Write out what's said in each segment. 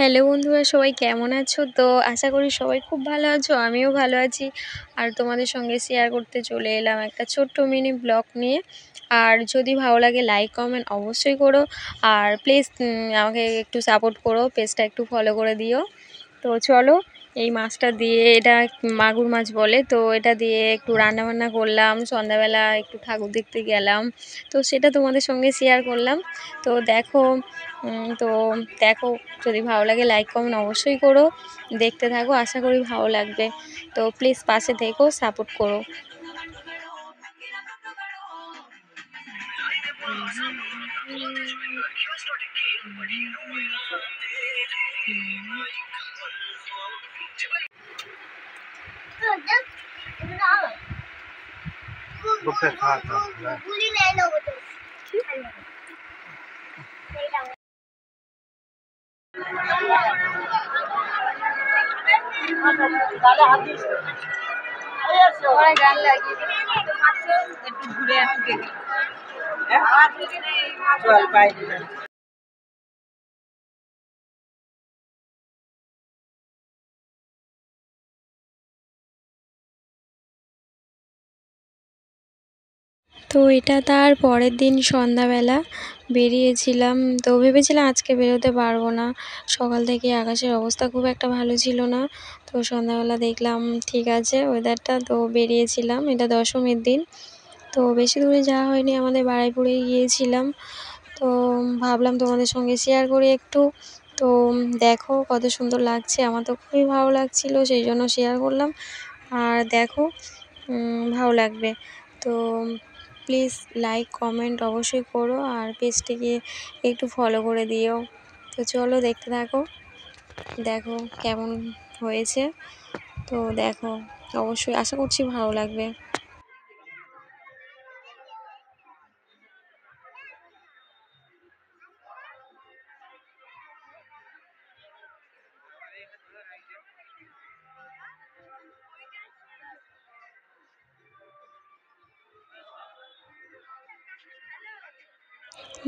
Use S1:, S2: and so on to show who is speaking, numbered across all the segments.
S1: Hello বন্ধুরা, সবাই কেমন আছো? তো আশা করি সবাই খুব ভালো আছো, আমিও ভালো আছি। আর তোমাদের সঙ্গে শেয়ার করতে চলে এলাম একটা ছোট্ট মিনি ব্লগ নিয়ে। আর যদি ভালো লাগে লাইক কমেন্ট অবশ্যই করো। আর প্লিজ আমাকে একটু সাপোর্ট করো, পেজটা একটু ফলো করে দিও। তো চলো, এই মাছটা দিয়ে, এটা মাগুর মাছ বলে, তো এটা দিয়ে একটু রান্নাবান্না করলাম। সন্ধ্যাবেলা একটু ঠাকুর দেখতে গেলাম, তো সেটা তোমাদের সঙ্গে শেয়ার করলাম। তো দেখো, তো দেখো, যদি ভালো লাগে লাইক কমেন্ট অবশ্যই করো। দেখতে থাকো, আশা করি ভালো লাগবে। তো প্লিজ পাশে থেকো, সাপোর্ট করো। তো এটা তার পরের দিন সন্ধ্যাবেলা বেরিয়েছিলাম। তো ভেবেছিলাম আজকে বেরোতে পারবো না, সকাল থেকে আকাশের অবস্থা খুব একটা ভালো ছিল না। তো সন্ধ্যাবেলা দেখলাম ঠিক আছে ওয়েদারটা, তো বেরিয়েছিলাম। এটা দশমীর দিন। তো বেশি দূরে যাওয়া হয়নি, আমাদের বারুইপুরেই গিয়েছিলাম। তো ভাবলাম তোমাদের সঙ্গে শেয়ার করি একটু। তো দেখো কত সুন্দর লাগছে, আমার তো খুবই ভালো লাগছিল, সেই জন্য শেয়ার করলাম। আর দেখো, ভালো লাগবে। তো প্লিজ লাইক কমেন্ট অবশ্যই করো, আর পেজটিকে একটু ফলো করে দিও। তো চলো দেখতে থাকো, দেখো কেমন হয়েছে। তো দেখো, অবশ্যই আশা করছি ভালো লাগবে।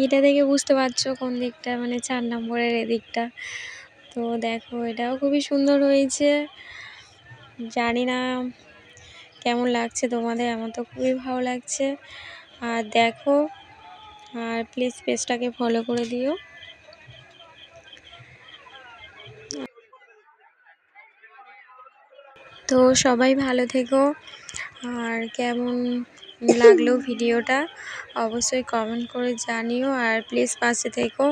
S1: এটা দেখে বুঝতে পারছো কোন দিকটা, মানে 4 নম্বরের এদিকটা। তো দেখো এটাও খুবই সুন্দর হয়েছে। জানি না কেমন লাগছে তোমাদের, আমার তো খুবই ভালো লাগছে। আর দেখো, আর প্লিজ পেজটাকে ফলো করে দিও। তো সবাই ভালো থেকো। আর কেমন লাগলো ভিডিওটা অবশ্যই কমেন্ট করে জানিও, আর প্লিজ পাশে থেকো।